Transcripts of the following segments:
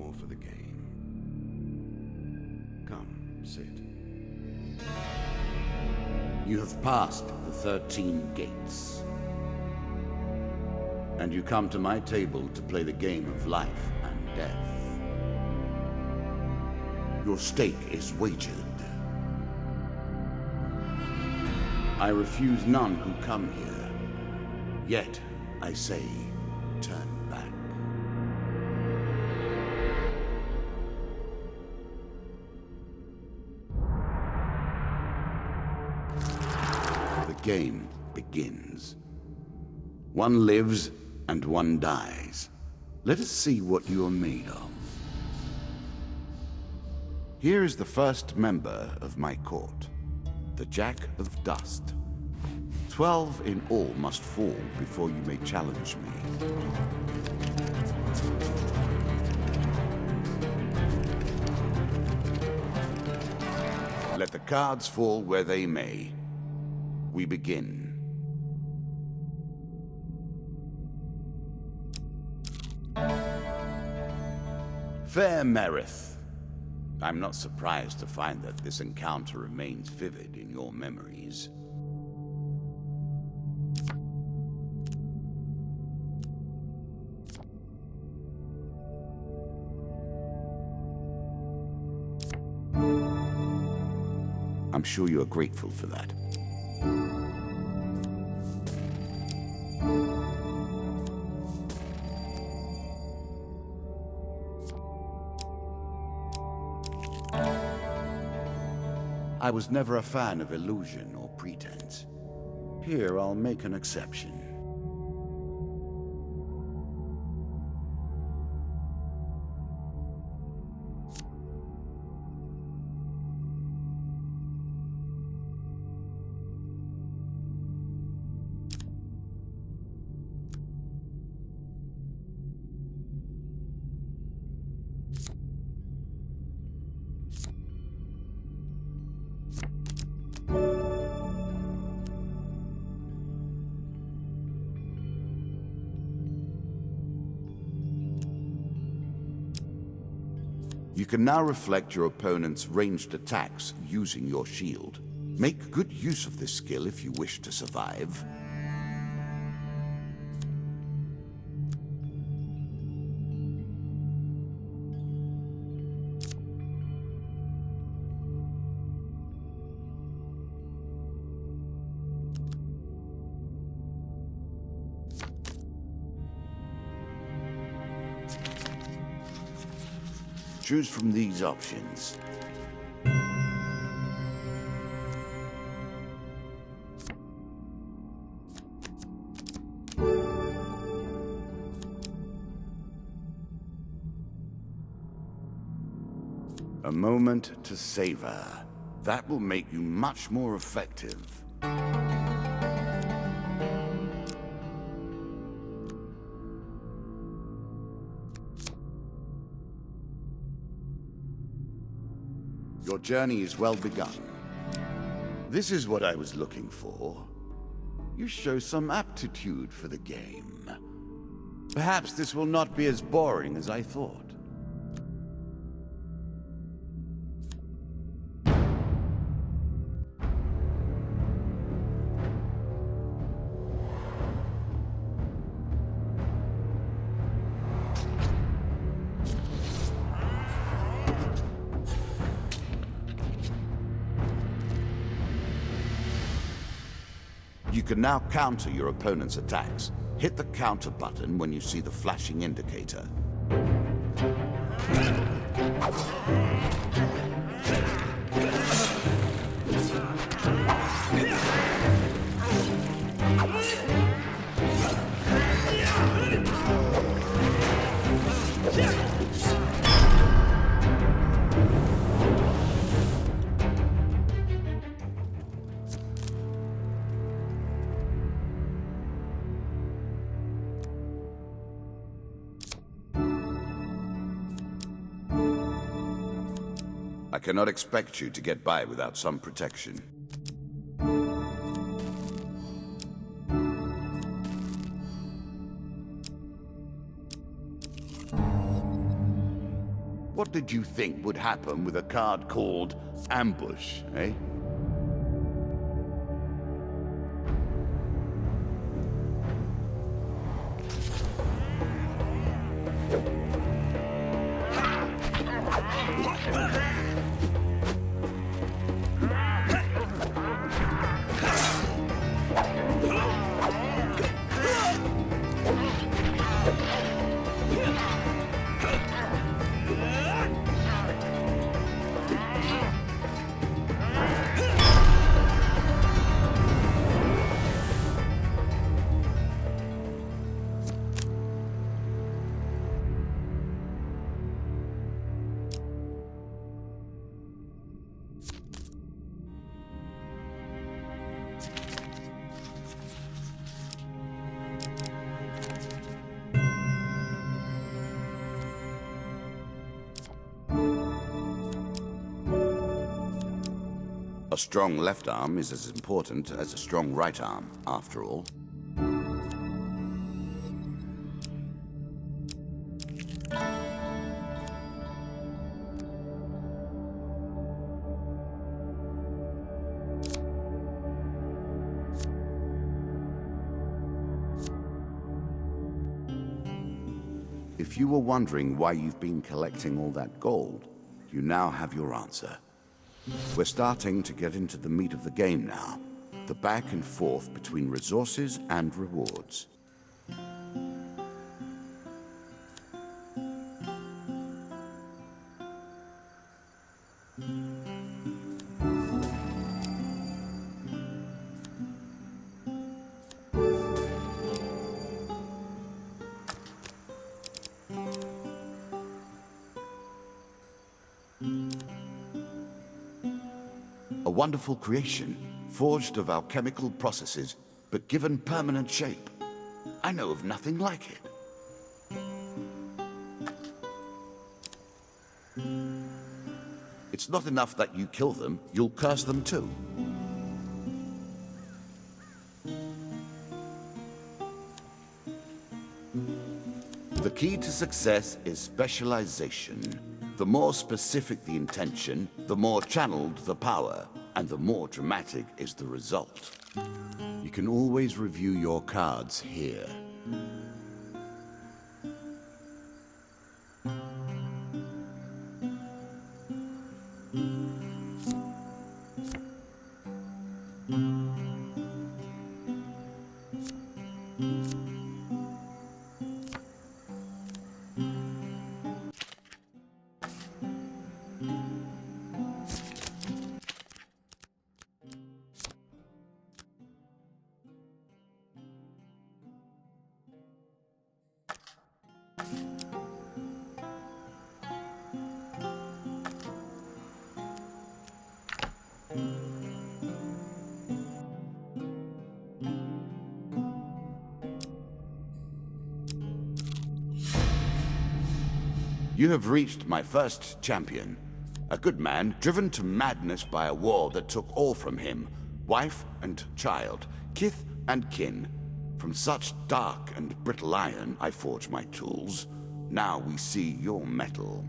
all for the game. Come, sit. You have passed the 13 gates. And you come to my table to play the game of life and death. Your stake is wagered. I refuse none who come here. Yet, I say, turn back. The game begins. One lives and one dies. Let us see what you are made of. Here is the first member of my court, the Jack of Dust. 12 in all must fall before you may challenge me. Let the cards fall where they may. We begin. Fair Merith. I'm not surprised to find that this encounter remains vivid in your memories. I'm sure you are grateful for that. I was never a fan of illusion or pretense. Here, I'll make an exception. You can now reflect your opponent's ranged attacks using your shield. Make good use of this skill if you wish to survive. Choose from these options. A moment to savor. That will make you much more effective. Your journey is well begun. This is what I was looking for. You show some aptitude for the game. Perhaps this will not be as boring as I thought. You can now counter your opponent's attacks. Hit the counter button when you see the flashing indicator. I cannot expect you to get by without some protection. What did you think would happen with a card called Ambush, eh? A strong left arm is as important as a strong right arm, after all. If you were wondering why you've been collecting all that gold, you now have your answer. We're starting to get into the meat of the game now, the back and forth between resources and rewards. A wonderful creation, forged of alchemical processes, but given permanent shape. I know of nothing like it. It's not enough that you kill them, you'll curse them too. The key to success is specialization. The more specific the intention, the more channeled the power, and the more dramatic is the result. You can always review your cards here. You have reached my first champion. A good man, driven to madness by a war that took all from him. Wife and child, kith and kin. From such dark and brittle iron I forge my tools. Now we see your metal.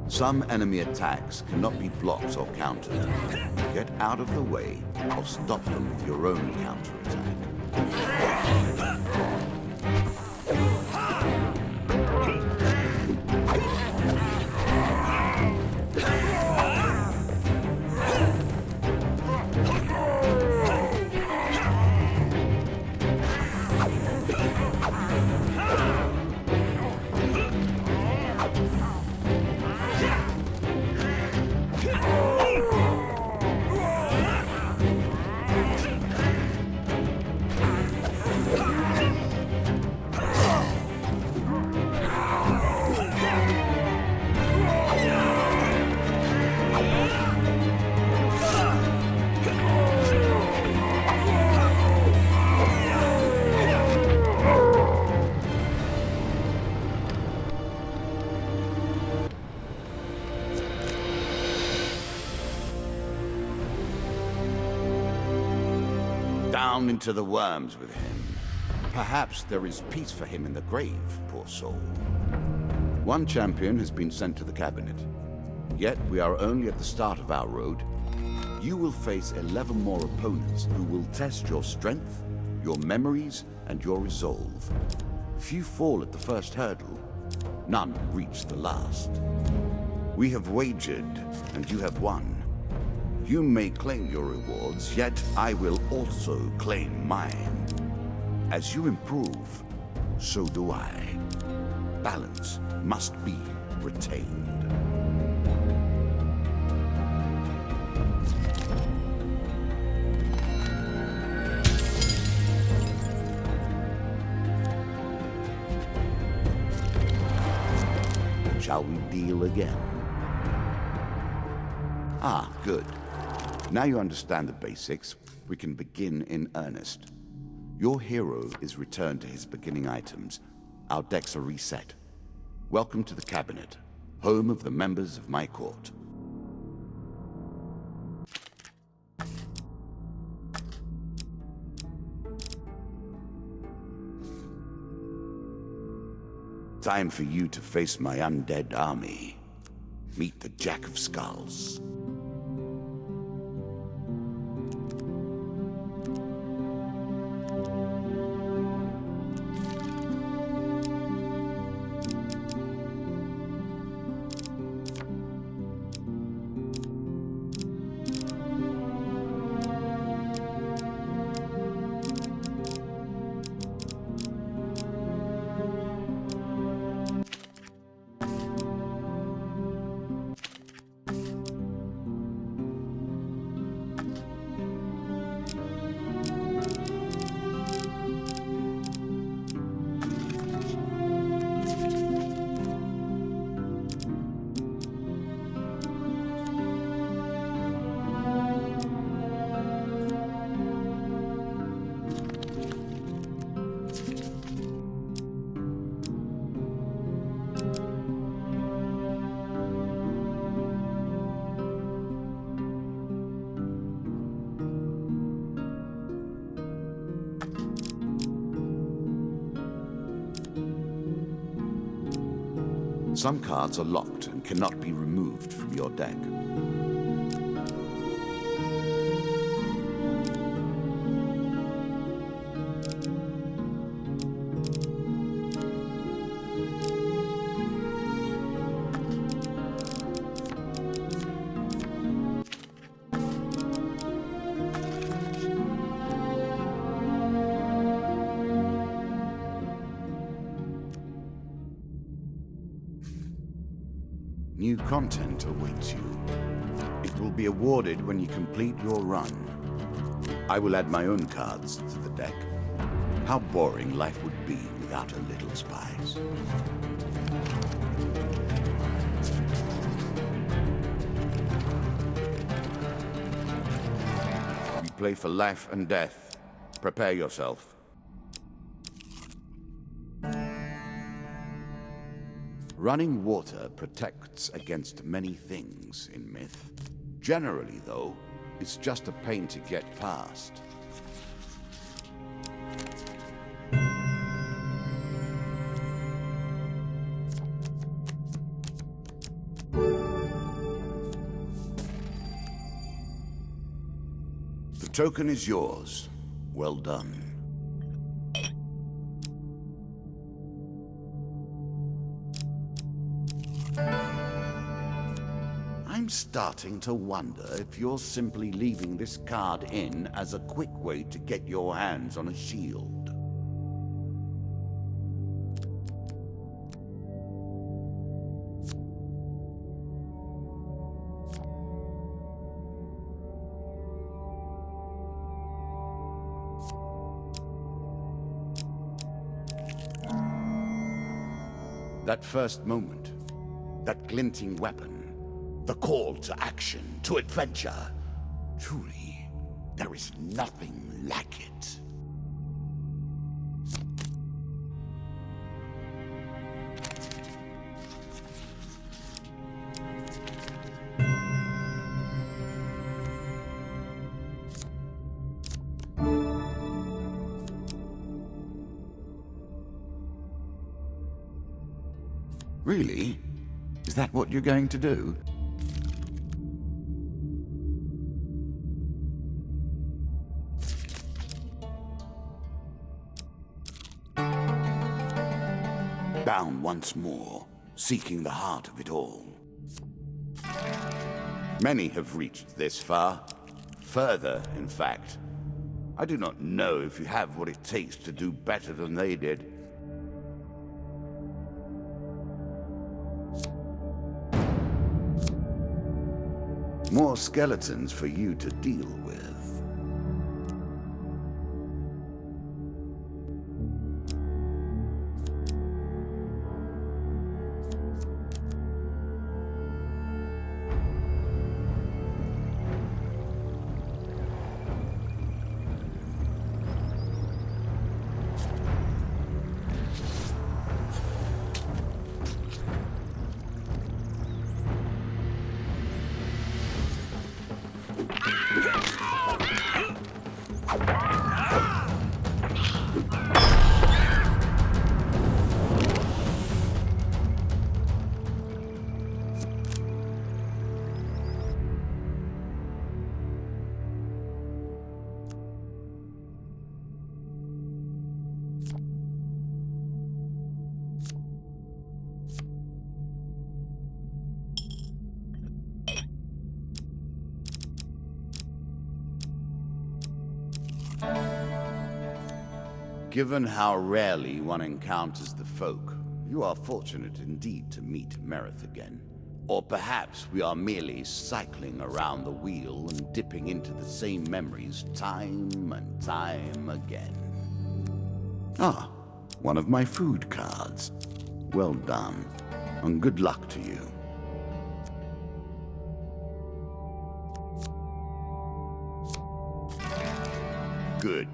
Some enemy attacks cannot be blocked or countered. Get out of the way, or stop them with your own counterattack. Down into the worms with him. Perhaps there is peace for him in the grave, poor soul. One champion has been sent to the cabinet. Yet we are only at the start of our road. You will face 11 more opponents who will test your strength, your memories, and your resolve. Few fall at the first hurdle. None reach the last. We have wagered, and you have won. You may claim your rewards, yet I will also claim mine. As you improve, so do I. Balance must be retained. Shall we deal again? Ah, good. Now you understand the basics, we can begin in earnest. Your hero is returned to his beginning items. Our decks are reset. Welcome to the cabinet, home of the members of my court. Time for you to face my undead army. Meet the Jack of Skulls. Some cards are locked and cannot be removed from your deck. New content awaits you. It will be awarded when you complete your run. I will add my own cards to the deck. How boring life would be without a little spice. We play for life and death. Prepare yourself. Running water protects against many things in myth. Generally, though, it's just a pain to get past. The token is yours. Well done. I'm starting to wonder if you're simply leaving this card in as a quick way to get your hands on a shield. That first moment, that glinting weapon, the call to action, to adventure. Truly, there is nothing like it. Really? Is that what you're going to do? Bound once more, seeking the heart of it all. Many have reached this far. Further, in fact. I do not know if you have what it takes to do better than they did. More skeletons for you to deal with. Given how rarely one encounters the folk, you are fortunate indeed to meet Merith again. Or perhaps we are merely cycling around the wheel and dipping into the same memories time and time again. Ah, one of my food cards. Well done, and good luck to you. Good.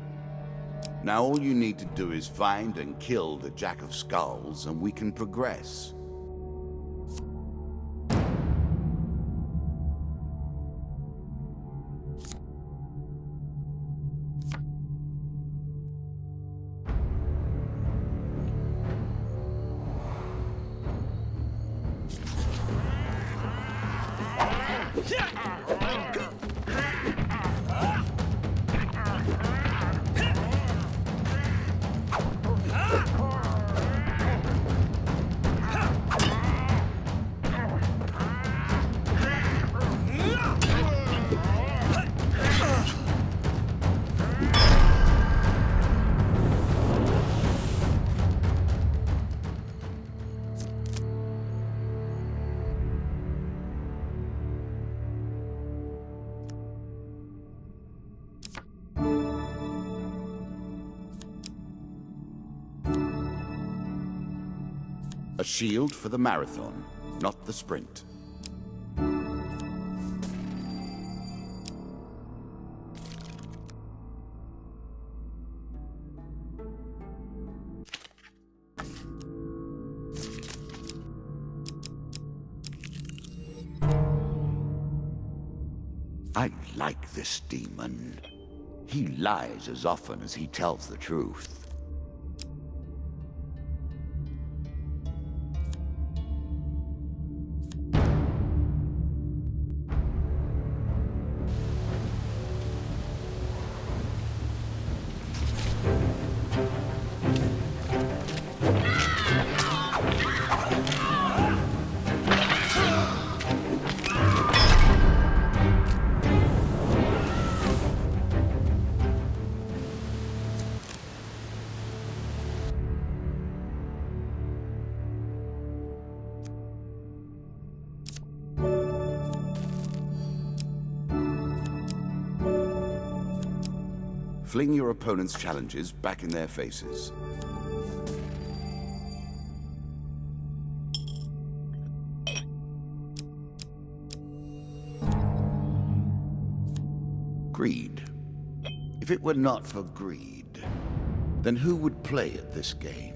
Now all you need to do is find and kill the Jack of Skulls, and we can progress. A shield for the marathon, not the sprint. I like this demon. He lies as often as he tells the truth. Fling your opponent's challenges back in their faces. Greed. If it were not for greed, then who would play at this game?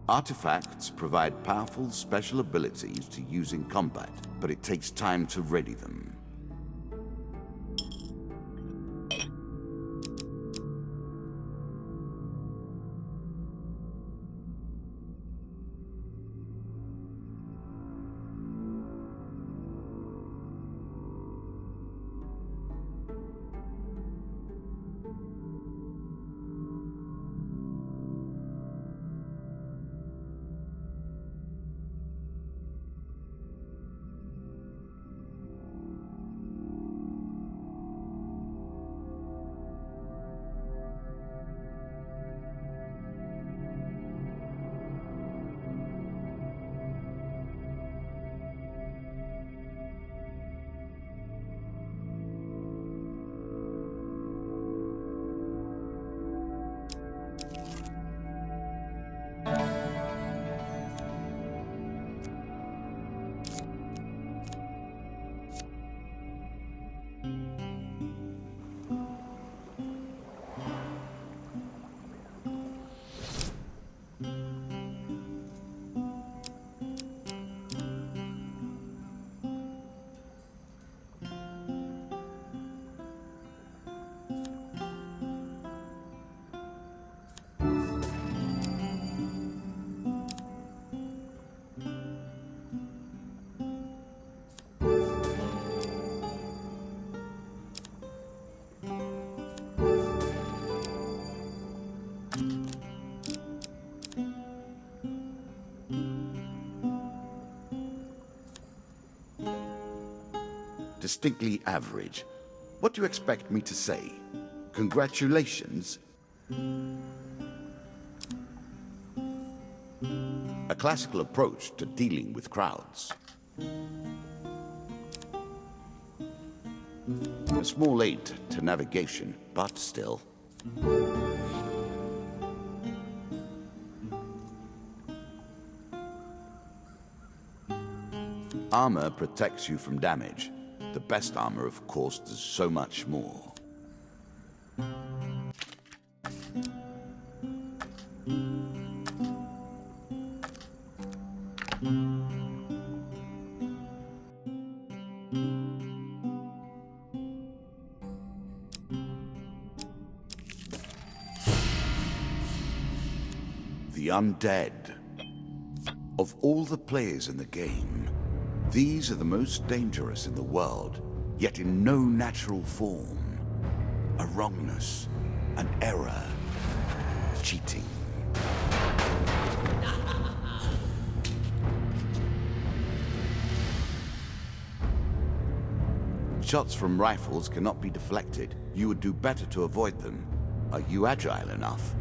Artifacts provide powerful special abilities to use in combat, but it takes time to ready them. Distinctly average. What do you expect me to say? Congratulations? A classical approach to dealing with crowds. A small aid to navigation, but still. Armor protects you from damage. The best armor, of course, does so much more. The undead. Of all the players in the game, these are the most dangerous in the world, yet in no natural form. A wrongness, an error, cheating. Shots from rifles cannot be deflected. You would do better to avoid them. Are you agile enough?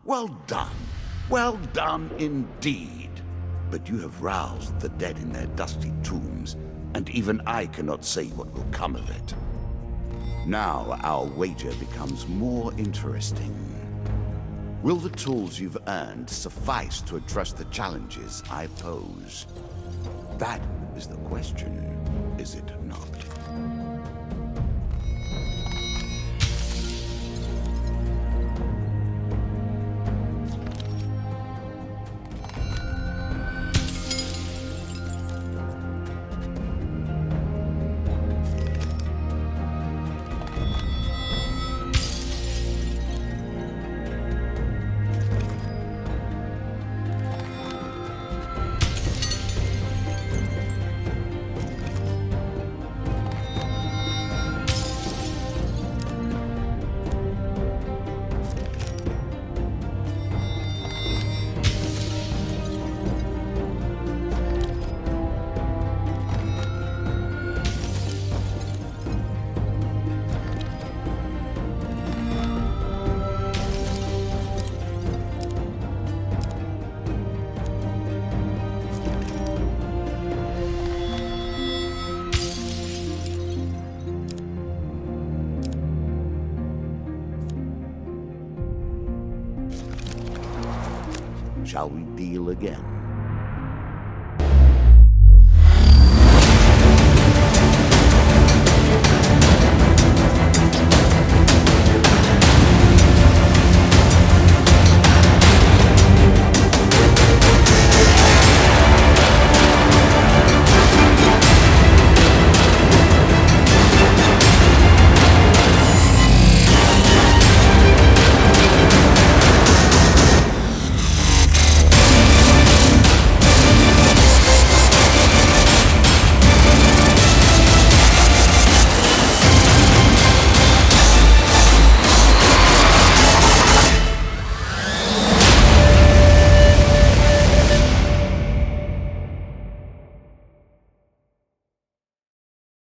Well done. Well done indeed. But you have roused the dead in their dusty tombs, and even I cannot say what will come of it. Now our wager becomes more interesting. Will the tools you've earned suffice to address the challenges I pose? That is the question, is it not? Shall we deal again?